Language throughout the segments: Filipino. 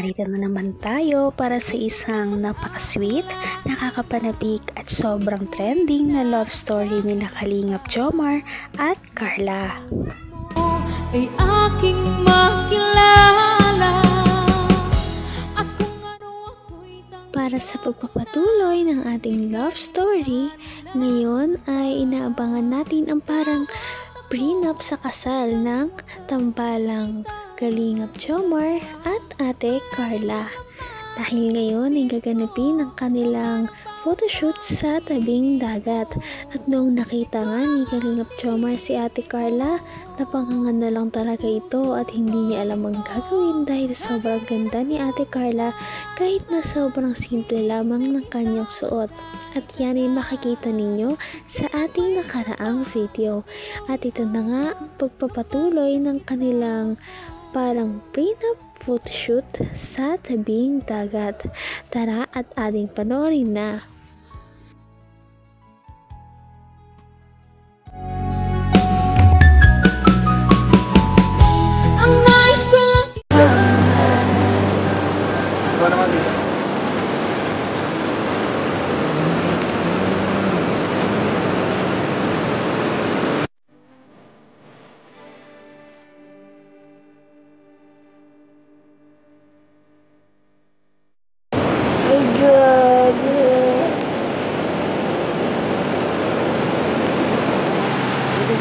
narito na naman tayo para sa isang napaka-sweet, nakakapanabik at sobrang trending na love story nila Kalingap Jomar at Carla. Ay aking makilala. Para sa pagpapatuloy ng ating love story, ngayon ay inaabangan natin ang parang prenup sa kasal ng tambalang Kalingap Jomar at Ate Carla. Dahil ngayon ay gaganapin ang kanilang photoshoot sa tabing dagat. At noong nakita nga ni Kalingap Jomar si Ate Carla, napangangan na lang talaga ito at hindi niya alam ang gagawin dahil sobrang ganda ni Ate Carla kahit na sobrang simple lamang ng kanyang suot. At yan ay makikita ninyo sa ating nakaraang video. At ito na nga ang pagpapatuloy ng kanilang parang prenup photoshoot sa tabing dagat. Tara at ating panoorin na.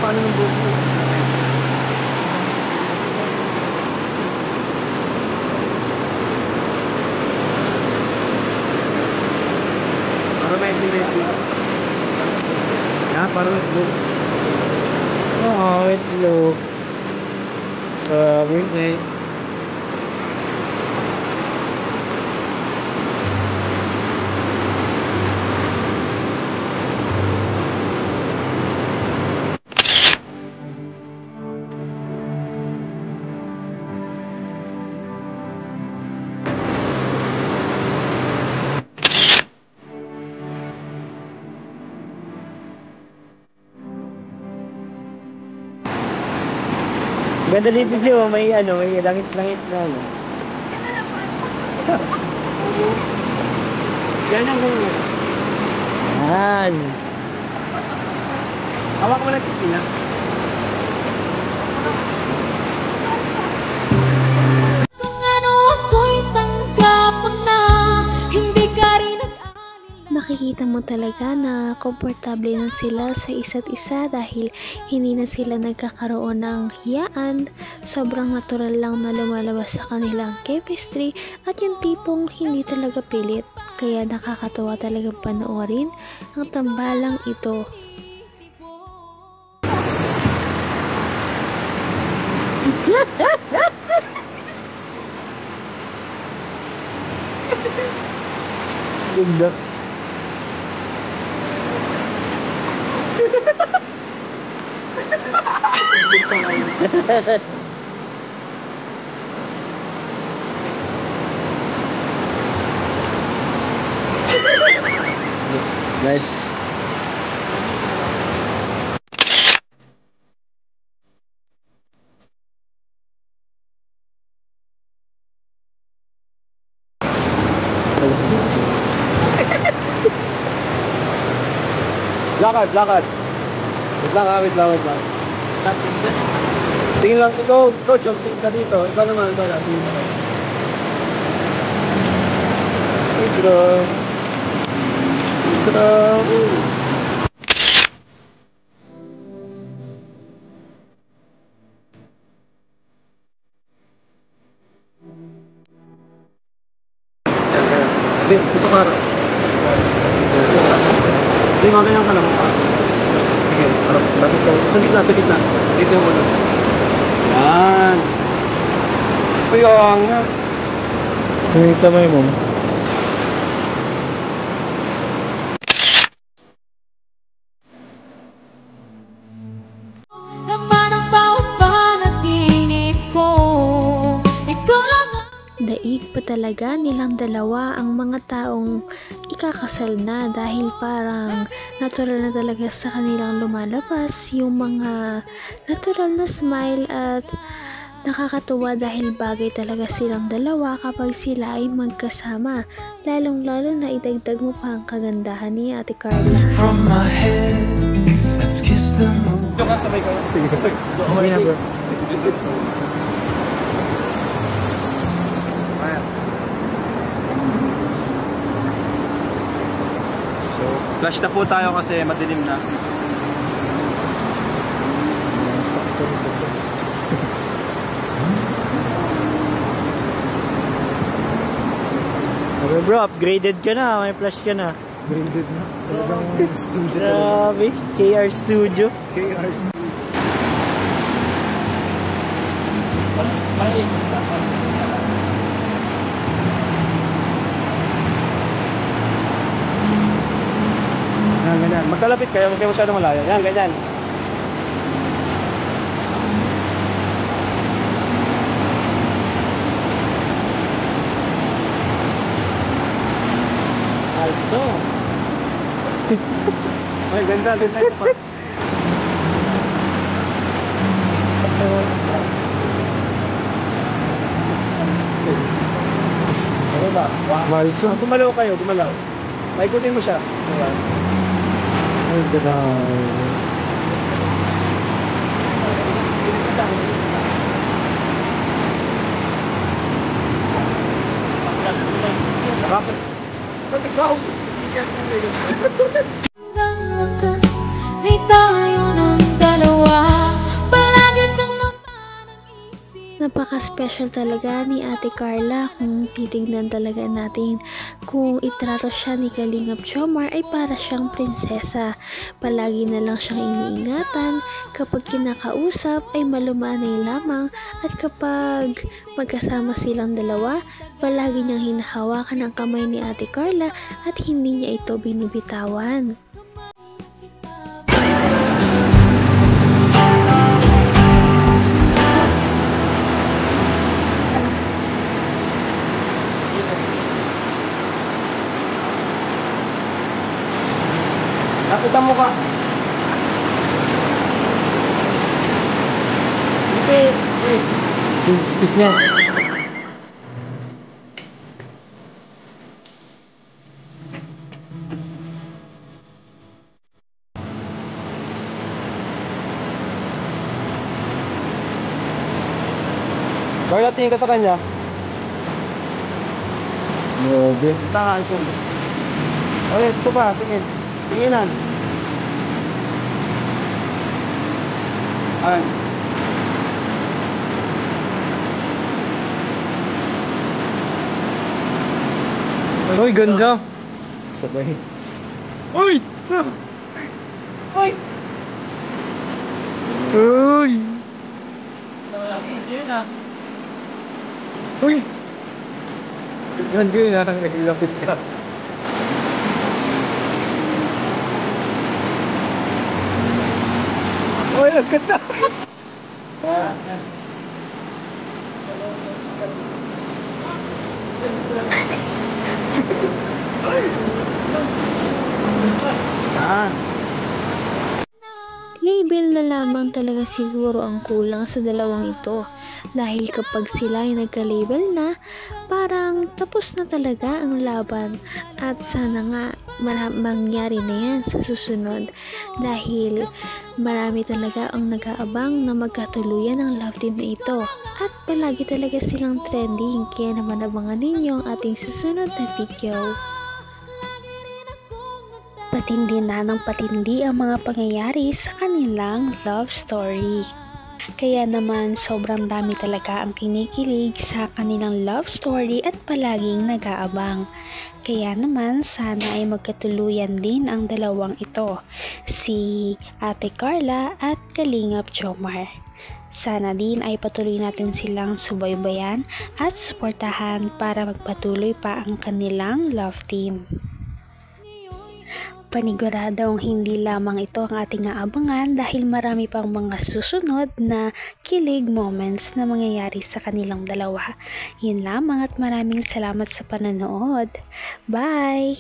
Paano yung buhok mo? Parang Messi. Yeah, parang itlog. Oo, itlog. Birthday. Ganda din video, may langit-langit na ano. Yan ang ganyan. Yan. Hawak mo lang pipila. Kung ano ako'y tanggap na hindi ka rin Makikita mo talaga na komportable na sila sa isa't isa dahil hindi na sila nagkakaroon ng hiyaan. Sobrang natural lang na lumalabas sa kanilang chemistry at yung tipong hindi talaga pilit. Kaya nakakatawa talagang panoorin ang tambalang ito. Ganda. Nice. Lakad. Wait lang. Tingin lang, ikaw, tingin ka dito. Ikaw naman, tingin ka. Ito ka rin. Hindi, mamaya ka lang. Sige, harap. Sa gitna. Dito yung ulo. Yan. Puyong. Yung kamay mo. naman ang bawat panaginip ko. Ikaw lang ang Daig pa talaga nilang dalawa ang mga taong ikakasal na dahil parang natural na talaga sa kanilang lumalabas yung mga natural na smile at Nakakatuwa dahil bagay talaga silang dalawa kapag sila ay magkasama. Lalong-lalo na idagdag mo pa ang kagandahan ni Ate Carla. From my head, let's kiss the moon. Ito ka, sabay ka. Sige. Okay na bro. So, flash na po tayo kasi madilim na. Okay bro, upgraded ka na, may flash ka na. Branded na. Talagang studio. Grabe, KR Studio. KR. Yan, ganyan. Magkalapit kayo, huwag kayo masyadong malayo. Yan, ganyan. Also, Ay, ganda, ganda ito pa. Ano ba? Malso. Gumalaw kayo, gumalaw. Maikutin mo siya. Diba? Ay, ganda. Bakit? Ba't ikaw? Hanggang wakas ay tayo ng dalawa. Palagi kang Napaka-special talaga ni Ate Carla kung titignan talaga natin. Kung itrato siya ni Kalingap Jomar ay para siyang prinsesa. Palagi na lang siyang iniingatan. Kapag kinakausap ay malumanay lamang. At kapag magkasama silang dalawa, palagi niyang hinahawakan ang kamay ni Ate Carla at hindi niya ito binibitawan. Napitan mo ka. Hindi. Peace nga. Carla, tingin ka sa kanya. Grabe. Tanga, iso. Ulit, isa pa, tingin. Tinginan. Ayan. Uy, ganda. Sabay. Uy! Uy! Uy! Uy! Yan ko yun, harang naglapit ka. Uy, ang ganda! Label na lamang talaga siguro ang kulang sa dalawang ito. Dahil kapag sila ay nagka-label na, parang tapos na talaga ang laban. At sana nga mangyari na yan sa susunod. Dahil marami talaga ang nag-aabang na magkatuluyan ang love team na ito. At palagi talaga silang trending. Kaya naman abangan ninyo ang ating susunod na video. Patindi na ng patindi ang mga pangyayari sa kanilang love story. Kaya naman sobrang dami talaga ang kinikilig sa kanilang love story at palaging nag-aabang. Kaya naman sana ay magkatuluyan din ang dalawang ito, si Ate Carla at Kalingap Jomar. Sana din ay patuloy natin silang subaybayan at suportahan para magpatuloy pa ang kanilang love team. Paniguradong hindi lamang ito ang ating aabangan dahil marami pang mga susunod na kilig moments na mangyayari sa kanilang dalawa. Yun lamang at maraming salamat sa panonood. Bye!